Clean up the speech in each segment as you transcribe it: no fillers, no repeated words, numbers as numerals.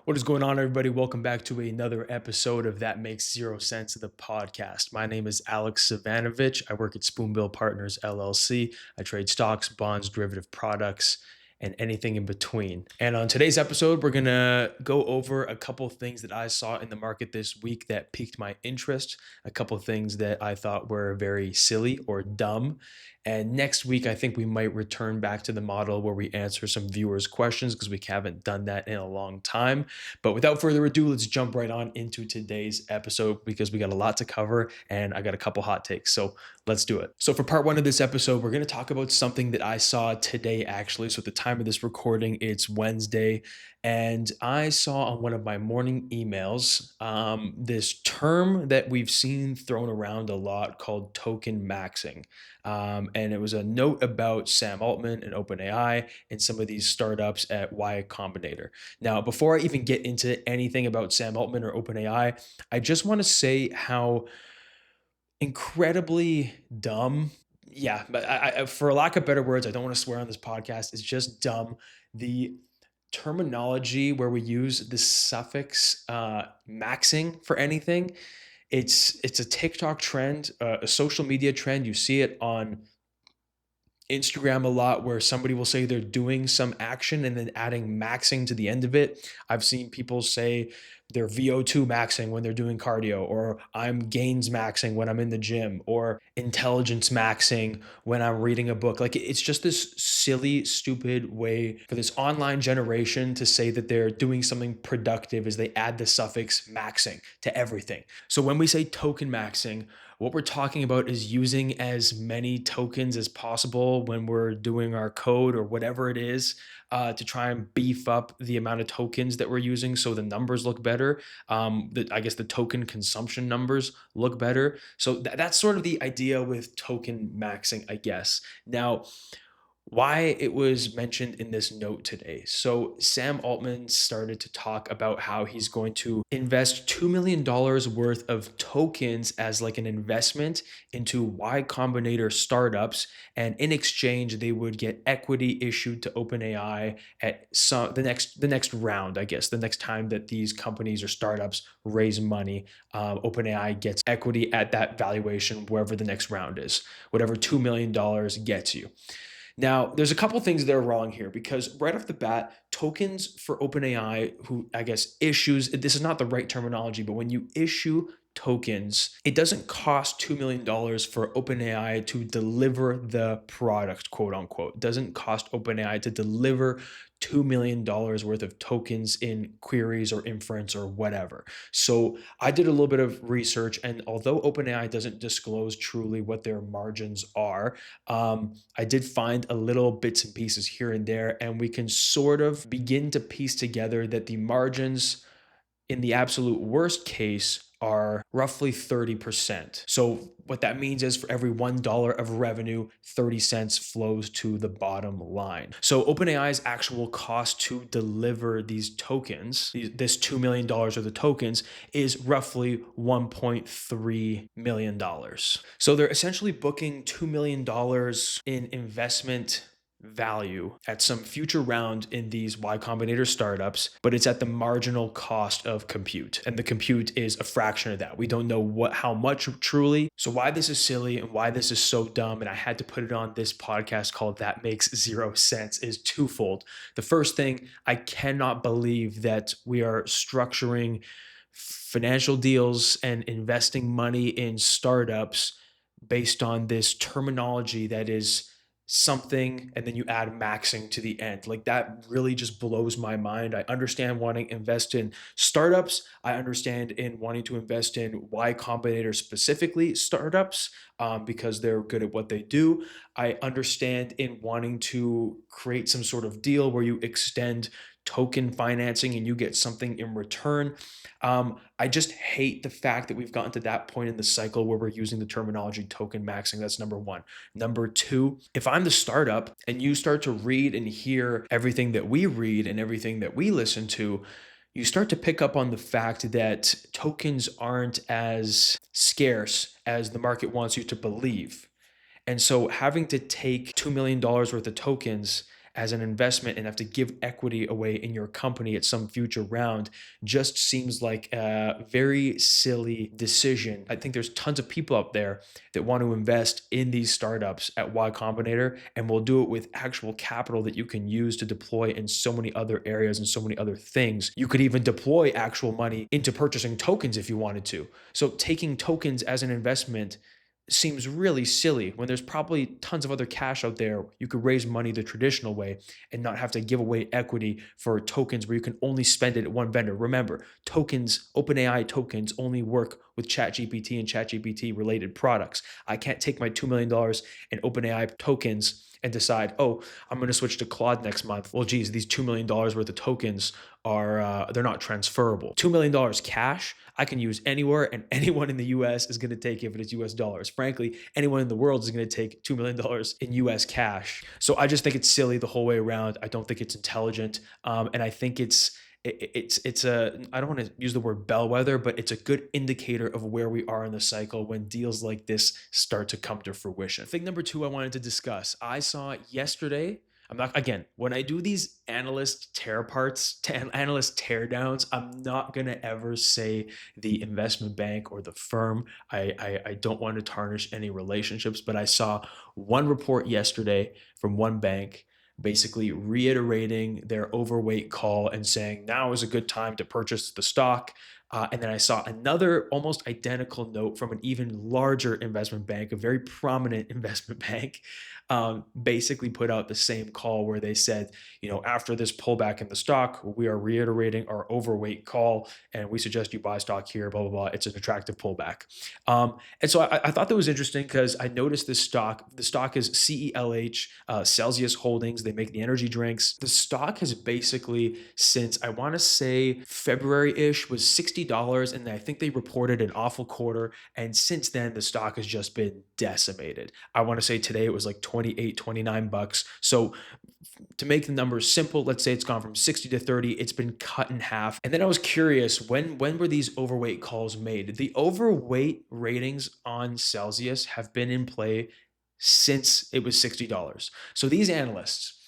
What is going on, everybody? Welcome back to another episode of That Makes Zero Sense of the podcast. My name is Alex Savanovich. I work at Spoonbill Partners LLC. I trade stocks, bonds, derivative products, and anything in between. And on today's episode, we're going to go over a couple of things that I saw in the market this week that piqued my interest, a couple of things that I thought were very silly or dumb. And next week, I think we might return back to the model where we answer some viewers' questions because we haven't done that in a long time. But without further ado, let's jump right on into today's episode because we got a lot to cover and I got a couple hot takes. So let's do it. So for part one of this episode, we're going to talk about something that I saw today, actually. So at the time of this recording, it's Wednesday. And I saw on one of my morning emails this term that we've seen thrown around a lot called token maxing. And it was a note about Sam Altman and OpenAI and some of these startups at Y Combinator. Now, before I even get into anything about Sam Altman or OpenAI, I just want to say how incredibly dumb. Yeah, but for lack of better words, I don't want to swear on this podcast. It's just dumb. The terminology where we use the suffix maxing for anything. It's a TikTok trend, a social media trend. You see it on Instagram a lot where somebody will say they're doing some action and then adding maxing to the end of it. I've seen people say they're VO2 maxing when they're doing cardio, or I'm gains maxing when I'm in the gym, or intelligence maxing when I'm reading a book. Like it's just this silly, stupid way for this online generation to say that they're doing something productive as they add the suffix maxing to everything. So when we say token maxing, what we're talking about is using as many tokens as possible when we're doing our code or whatever it is to try and beef up the amount of tokens that we're using so the numbers look better. I guess the token consumption numbers look better. So that's sort of the idea with token maxing, I guess. Now, why it was mentioned in this note today. So Sam Altman started to talk about how he's going to invest $2 million worth of tokens as like an investment into Y Combinator startups. And in exchange, they would get equity issued to OpenAI at the next round, I guess, the next time that these companies or startups raise money. OpenAI gets equity at that valuation, wherever the next round is, whatever $2 million gets you. Now, there's a couple things that are wrong here because right off the bat, tokens for OpenAI, who I guess issues, this is not the right terminology, but when you issue tokens, it doesn't cost $2 million for OpenAI to deliver the product, quote unquote. It doesn't cost OpenAI to deliver $2 million worth of tokens in queries or inference or whatever. So I did a little bit of research, and although OpenAI doesn't disclose truly what their margins are, I did find a little bits and pieces here and there, and we can sort of begin to piece together that the margins in the absolute worst case are roughly 30%. So what that means is for every $1 of revenue, 30 cents flows to the bottom line. So OpenAI's actual cost to deliver these tokens, this $2 million of the tokens, is roughly $1.3 million. So they're essentially booking $2 million in investment value at some future round in these Y Combinator startups, but it's at the marginal cost of compute. And the compute is a fraction of that. We don't know how much truly. So why this is silly and why this is so dumb, and I had to put it on this podcast called That Makes Zero Sense, is twofold. The first thing, I cannot believe that we are structuring financial deals and investing money in startups based on this terminology that is something and then you add maxing to the end. Like that really just blows my mind. I understand wanting to invest in startups. I understand in wanting to invest in Y Combinator, specifically startups, because they're good at what they do. I understand in wanting to create some sort of deal where you extend token financing and you get something in return. I just hate the fact that we've gotten to that point in the cycle where we're using the terminology token maxing. That's number one. Number two, if I'm the startup and you start to read and hear everything that we read and everything that we listen to, you start to pick up on the fact that tokens aren't as scarce as the market wants you to believe. And so having to take $2 million worth of tokens as an investment and have to give equity away in your company at some future round just seems like a very silly decision. I think there's tons of people out there that want to invest in these startups at Y Combinator and will do it with actual capital that you can use to deploy in so many other areas and so many other things. You could even deploy actual money into purchasing tokens if you wanted to. So taking tokens as an investment seems really silly when there's probably tons of other cash out there. You could raise money the traditional way and not have to give away equity for tokens where you can only spend it at one vendor. Remember, tokens, OpenAI tokens only work with ChatGPT and ChatGPT related products. I can't take my $2 million in OpenAI tokens and decide, oh, I'm going to switch to Claude next month. Well, geez, these $2 million worth of tokens are, they're not transferable. $2 million cash, I can use anywhere, and anyone in the US is going to take if it is US dollars. Frankly, anyone in the world is going to take $2 million in US cash. So I just think it's silly the whole way around. I don't think it's intelligent. And I think it's a, I don't want to use the word bellwether, but it's a good indicator of where we are in the cycle when deals like this start to come to fruition. Thing number two I wanted to discuss, I saw yesterday. I'm not, again, when I do these analyst tear aparts, analyst tear downs, I'm not going to ever say the investment bank or the firm. I don't want to tarnish any relationships, but I saw one report yesterday from one bank basically reiterating their overweight call and saying now is a good time to purchase the stock. And then I saw another almost identical note from an even larger investment bank, a very prominent investment bank, basically put out the same call where they said, after this pullback in the stock, we are reiterating our overweight call and we suggest you buy stock here, blah, blah, blah. It's an attractive pullback. And so I thought that was interesting because I noticed this stock. The stock is CELH, Celsius Holdings. They make the energy drinks. The stock has basically, since I want to say February-ish, was $60. And I think they reported an awful quarter. And since then, the stock has just been decimated. I want to say today it was like 28, 29 bucks. So to make the numbers simple, let's say it's gone from 60 to 30, it's been cut in half. And then I was curious, when were these overweight calls made? The overweight ratings on Celsius have been in play since it was $60. So these analysts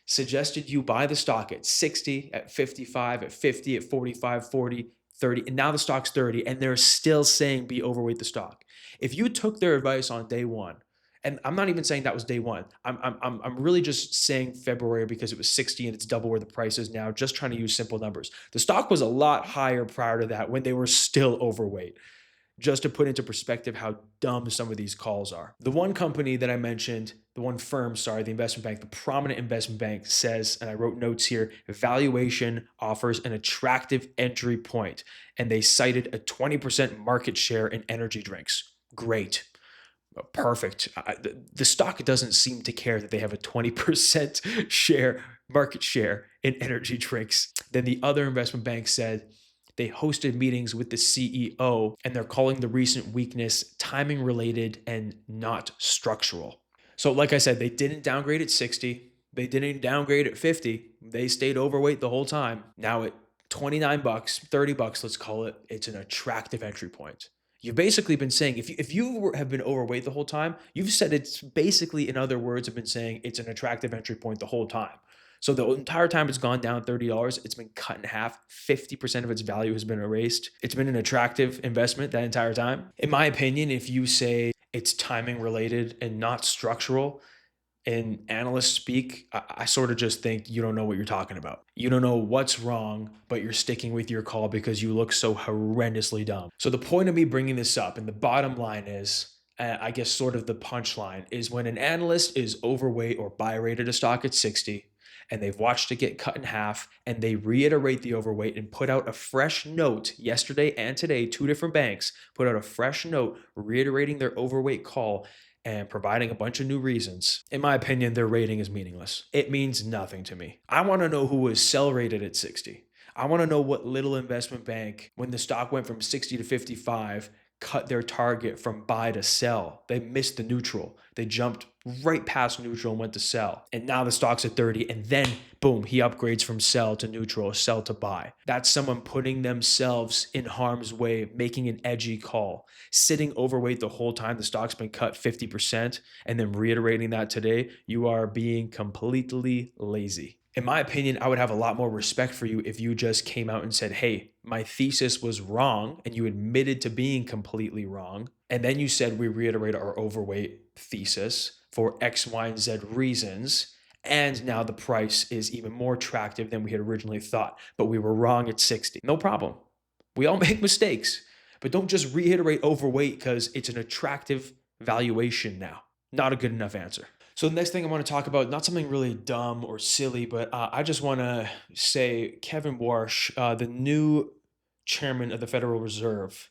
suggested you buy the stock at 60, at 55, at 50, at 45, 40, 30, and now the stock's 30, and they're still saying be overweight the stock. If you took their advice on day one, and I'm not even saying that was day one. I'm really just saying February because it was 60 and it's double where the price is now, just trying to use simple numbers. The stock was a lot higher prior to that when they were still overweight, just to put into perspective how dumb some of these calls are. The one company that I mentioned, the one firm, sorry, the investment bank, the prominent investment bank says, and I wrote notes here, valuation offers an attractive entry point, and they cited a 20% market share in energy drinks. Great. Perfect. The stock doesn't seem to care that they have a 20% market share in energy drinks. Then the other investment bank said they hosted meetings with the CEO and they're calling the recent weakness timing related and not structural. So like I said, they didn't downgrade at 60. They didn't downgrade at 50. They stayed overweight the whole time. Now at 29 bucks, 30 bucks, let's call it, it's an attractive entry point. You've basically been saying, if you have been overweight the whole time, you've said it's basically, in other words, have been saying it's an attractive entry point the whole time. So the entire time it's gone down $30, it's been cut in half. 50% of its value has been erased. It's been an attractive investment that entire time. In my opinion, if you say it's timing related and not structural, in analyst speak, I sort of just think you don't know what you're talking about. You don't know what's wrong, but you're sticking with your call because you look so horrendously dumb. So the point of me bringing this up, and the bottom line is, I guess sort of the punchline, is when an analyst is overweight or buy rated a stock at 60, and they've watched it get cut in half, and they reiterate the overweight and put out a fresh note yesterday and today, two different banks put out a fresh note reiterating their overweight call and providing a bunch of new reasons. In my opinion, their rating is meaningless. It means nothing to me. I want to know who was sell rated at 60. I want to know what little investment bank, when the stock went from 60 to 55, cut their target from buy to sell. They missed the neutral. They jumped right past neutral and went to sell. And now the stock's at 30, and then boom, he upgrades from sell to neutral, sell to buy. That's someone putting themselves in harm's way, making an edgy call, sitting overweight the whole time the stock's been cut 50%, and then reiterating that today. You are being completely lazy. In my opinion, I would have a lot more respect for you if you just came out and said, hey, my thesis was wrong, and you admitted to being completely wrong. And then you said, we reiterate our overweight thesis for X, Y, and Z reasons. And now the price is even more attractive than we had originally thought, but we were wrong at 60. No problem. We all make mistakes, but don't just reiterate overweight because it's an attractive valuation now. Not a good enough answer. So the next thing I want to talk about, not something really dumb or silly, but I just want to say Kevin Warsh, the new chairman of the Federal Reserve,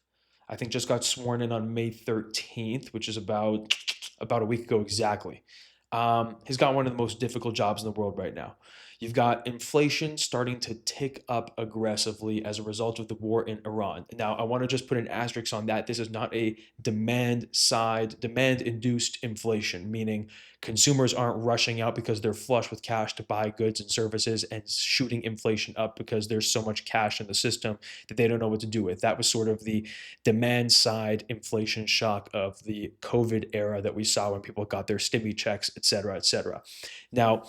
I think just got sworn in on May 13th, which is about a week ago exactly. He's got one of the most difficult jobs in the world right now. You've got inflation starting to tick up aggressively as a result of the war in Iran. Now, I want to just put an asterisk on that. This is not a demand induced inflation, meaning consumers aren't rushing out because they're flush with cash to buy goods and services and shooting inflation up because there's so much cash in the system that they don't know what to do with. That was sort of the demand side inflation shock of the COVID era that we saw when people got their stimmy checks, et cetera, et cetera. Now,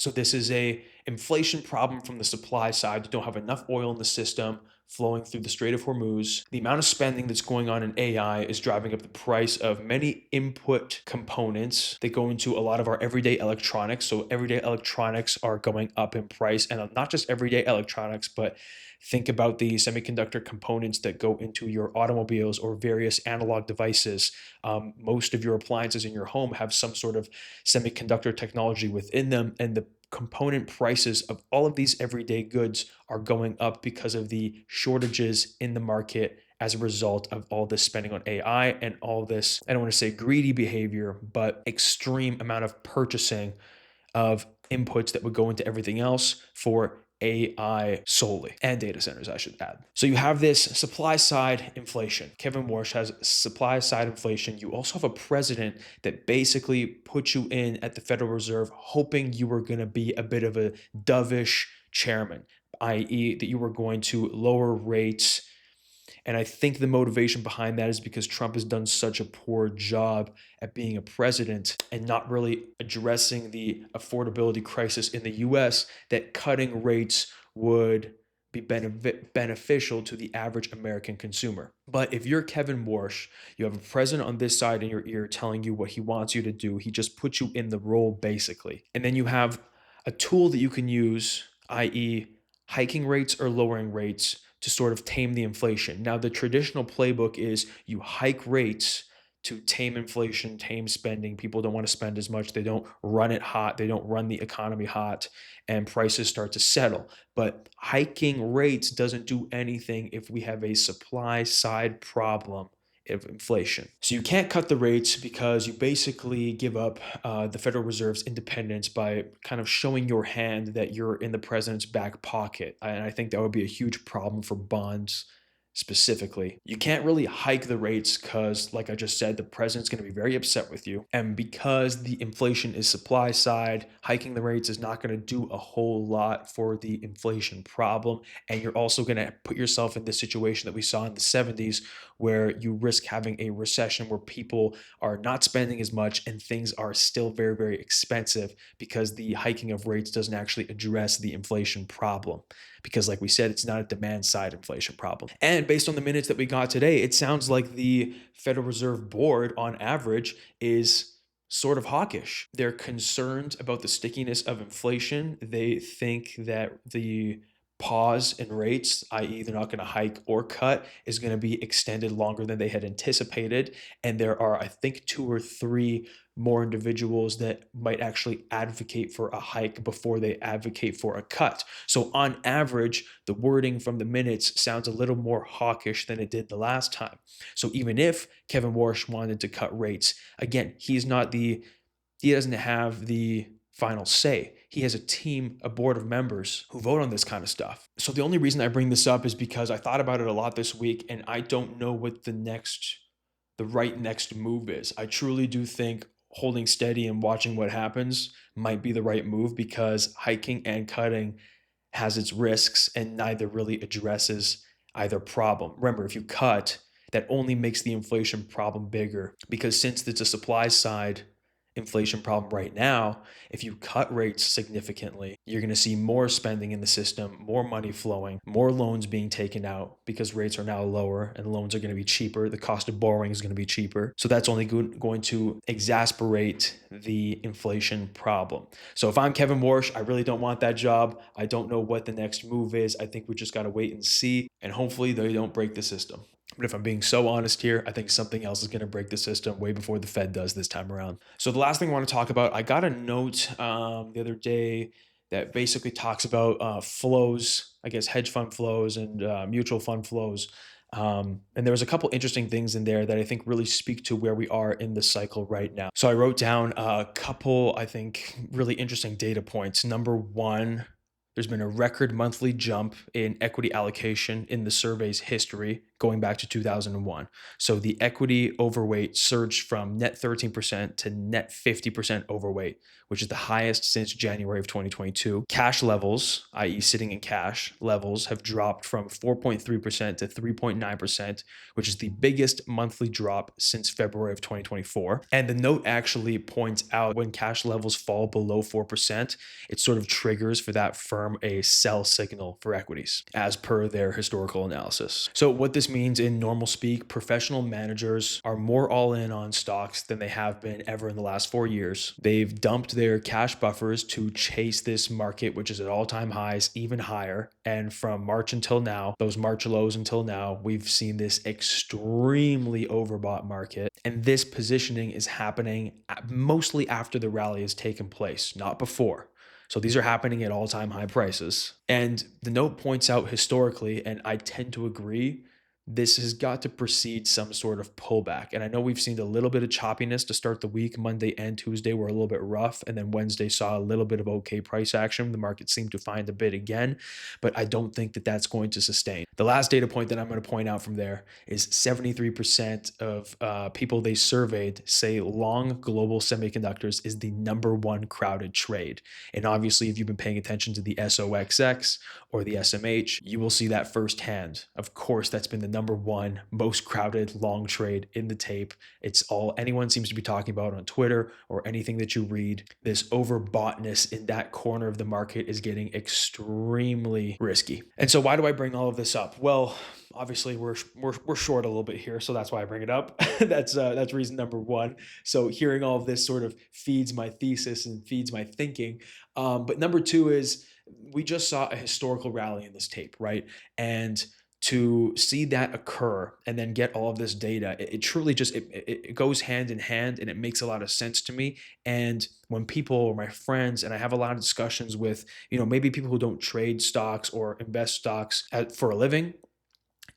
so this is a inflation problem from the supply side. You don't have enough oil in the system flowing through the Strait of Hormuz. The amount of spending that's going on in AI is driving up the price of many input components that go into a lot of our everyday electronics. So everyday electronics are going up in price, and not just everyday electronics, but think about the semiconductor components that go into your automobiles or various analog devices. Most of your appliances in your home have some sort of semiconductor technology within them, and the component prices of all of these everyday goods are going up because of the shortages in the market as a result of all this spending on AI and all this, I don't want to say greedy behavior, but extreme amount of purchasing of inputs that would go into everything else for AI solely, and data centers, I should add. So you have this supply side inflation. Kevin Warsh has supply side inflation. You also have a president that basically put you in at the Federal Reserve hoping you were going to be a bit of a dovish chairman, i.e., that you were going to lower rates. And I think the motivation behind that is because Trump has done such a poor job at being a president and not really addressing the affordability crisis in the US, that cutting rates would be beneficial to the average American consumer. But if you're Kevin Warsh, you have a president on this side in your ear telling you what he wants you to do. He just puts you in the role basically. And then you have a tool that you can use, i.e., hiking rates or lowering rates, to sort of tame the inflation. Now, the traditional playbook is you hike rates to tame inflation, tame spending. People don't want to spend as much. They don't run it hot. They don't run the economy hot, and prices start to settle. But hiking rates doesn't do anything if we have a supply side problem of inflation. So you can't cut the rates because you basically give up the Federal Reserve's independence by kind of showing your hand that you're in the president's back pocket. And I think that would be a huge problem for bonds specifically. You can't really hike the rates because, like I just said, the president's going to be very upset with you. And because the inflation is supply side, hiking the rates is not going to do a whole lot for the inflation problem. And you're also going to put yourself in this situation that we saw in the 70s, where you risk having a recession where people are not spending as much and things are still very, very expensive because the hiking of rates doesn't actually address the inflation problem. Because like we said, it's not a demand side inflation problem. And based on the minutes that we got today, it sounds like the Federal Reserve Board on average is sort of hawkish. They're concerned about the stickiness of inflation. They think that the pause in rates, i.e., they're not going to hike or cut, is going to be extended longer than they had anticipated. And there are, I think, 2 or 3 more individuals that might actually advocate for a hike before they advocate for a cut. So on average, the wording from the minutes sounds a little more hawkish than it did the last time. So even if Kevin Warsh wanted to cut rates, again, he doesn't have the final say. He has a team, a board of members who vote on this kind of stuff. So the only reason I bring this up is because I thought about it a lot this week and I don't know what the right next move is. I truly do think holding steady and watching what happens might be the right move because hiking and cutting has its risks and neither really addresses either problem. Remember, if you cut, that only makes the inflation problem bigger because since it's a supply side inflation problem right now, if you cut rates significantly, you're going to see more spending in the system, more money flowing, more loans being taken out because rates are now lower and loans are going to be cheaper. The cost of borrowing is going to be cheaper. So that's only going to exasperate the inflation problem. So if I'm Kevin Warsh, I really don't want that job. I don't know what the next move is. I think we just got to wait and see. And hopefully they don't break the system. But if I'm being so honest here, I think something else is going to break the system way before the Fed does this time around. So the last thing I want to talk about, I got a note the other day that basically talks about flows, I guess hedge fund flows and mutual fund flows. And there was a couple interesting things in there that I think really speak to where we are in the cycle right now. So I wrote down a couple, I think, really interesting data points. Number one, there's been a record monthly jump in equity allocation in the survey's history going back to 2001. So the equity overweight surged from net 13% to net 50% overweight, which is the highest since January of 2022. Cash levels, i.e., sitting in cash levels, have dropped from 4.3% to 3.9%, which is the biggest monthly drop since February of 2024. And the note actually points out when cash levels fall below 4%, it sort of triggers for that firm a sell signal for equities as per their historical analysis. So what this means in normal speak, professional managers are more all in on stocks than they have been ever in the last 4 years. They've dumped their cash buffers to chase this market, which is at all-time highs, even higher. And from March until now, those March lows until now, we've seen this extremely overbought market. And this positioning is happening mostly after the rally has taken place, not before. So these are happening at all-time high prices. And the note points out historically, and I tend to agree, this has got to precede some sort of pullback. And I know we've seen a little bit of choppiness to start the week. Monday and Tuesday were a little bit rough. And then Wednesday saw a little bit of okay price action. The market seemed to find a bid again, but I don't think that that's going to sustain. The last data point that I'm going to point out from there is 73% of people they surveyed say long global semiconductors is the number one crowded trade. And obviously, if you've been paying attention to the SOXX or the SMH, you will see that firsthand. Of course, that's been the number one most crowded long trade in the tape. It's all anyone seems to be talking about on Twitter or anything that you read. This overboughtness in that corner of the market is getting extremely risky. And so why do I bring all of this up? Well, obviously we're short a little bit here, so that's why I bring it up. That's reason number one. So hearing all of this sort of feeds my thesis and feeds my thinking. But number two is we just saw a historical rally in this tape, right? And to see that occur and then get all of this data, it truly just it goes hand in hand and it makes a lot of sense to me. And when people or my friends, and I have a lot of discussions with maybe people who don't trade stocks or invest stocks for a living,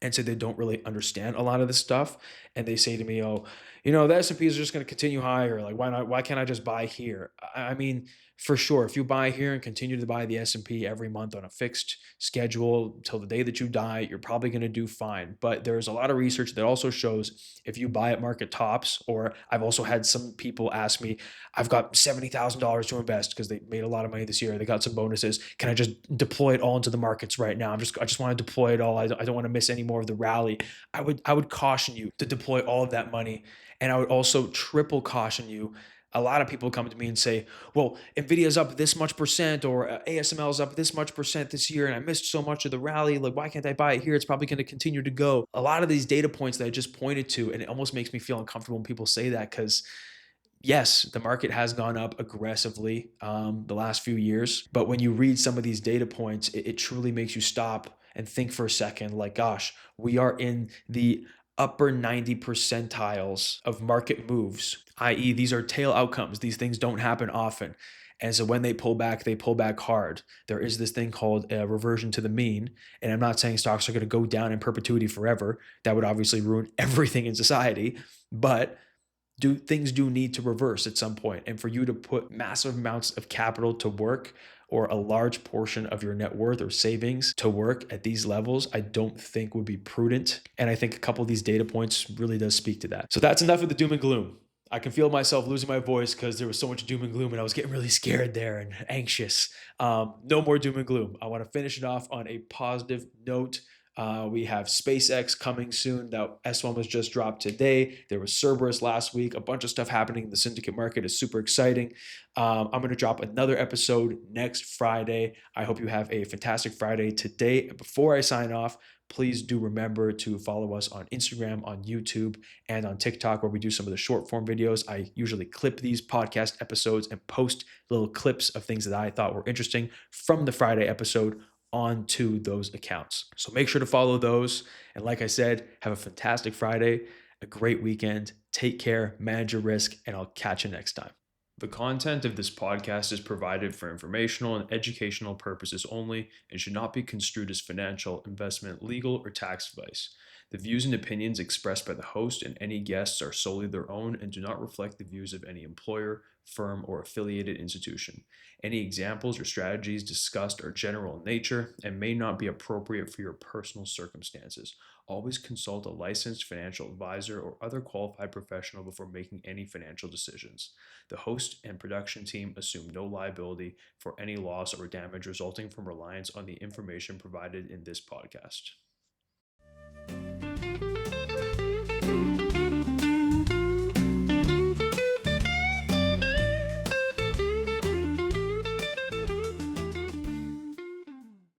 and so they don't really understand a lot of this stuff, and they say to me, oh, the S&P is just going to continue higher, like why can't I just buy here? I mean, for sure, if you buy here and continue to buy the S&P every month on a fixed schedule till the day that you die, you're probably going to do fine. But there's a lot of research that also shows if you buy at market tops, or I've also had some people ask me, I've got $70,000 to invest because they made a lot of money this year, they got some bonuses, can I just deploy it all into the markets right now? I just want to deploy it all. I don't want to miss any more of the rally. I would caution you to deploy all of that money, and I would also triple caution you. A lot of people come to me and say, well, Nvidia's up this much percent, or ASML's up this much percent this year, and I missed so much of the rally. Like, why can't I buy it here? It's probably going to continue to go. A lot of these data points that I just pointed to, and it almost makes me feel uncomfortable when people say that, because yes, the market has gone up aggressively the last few years. But when you read some of these data points, it truly makes you stop and think for a second, like, gosh, we are in the upper 90 percentiles of market moves, i.e., these are tail outcomes. These things don't happen often. And so when they pull back hard. There is this thing called a reversion to the mean. And I'm not saying stocks are going to go down in perpetuity forever. That would obviously ruin everything in society. But things do need to reverse at some point, and for you to put massive amounts of capital to work, or a large portion of your net worth or savings to work at these levels, I don't think would be prudent. And I think a couple of these data points really does speak to that. So that's enough of the doom and gloom. I can feel myself losing my voice because there was so much doom and gloom, and I was getting really scared there and anxious. No more doom and gloom. I want to finish it off on a positive note. We have SpaceX coming soon. That S1 was just dropped today. There was Cerberus last week. A bunch of stuff happening in the syndicate market is super exciting. I'm going to drop another episode next Friday. I hope you have a fantastic Friday today. Before I sign off, please do remember to follow us on Instagram, on YouTube, and on TikTok, where we do some of the short form videos. I usually clip these podcast episodes and post little clips of things that I thought were interesting from the Friday episode onto those accounts. So make sure to follow those. And like I said, have a fantastic Friday, a great weekend. Take care, manage your risk, and I'll catch you next time. The content of this podcast is provided for informational and educational purposes only and should not be construed as financial, investment, legal, or tax advice. The views and opinions expressed by the host and any guests are solely their own and do not reflect the views of any employer, firm, or affiliated institution. Any examples or strategies discussed are general in nature and may not be appropriate for your personal circumstances. Always consult a licensed financial advisor or other qualified professional before making any financial decisions. The host and production team assume no liability for any loss or damage resulting from reliance on the information provided in this podcast.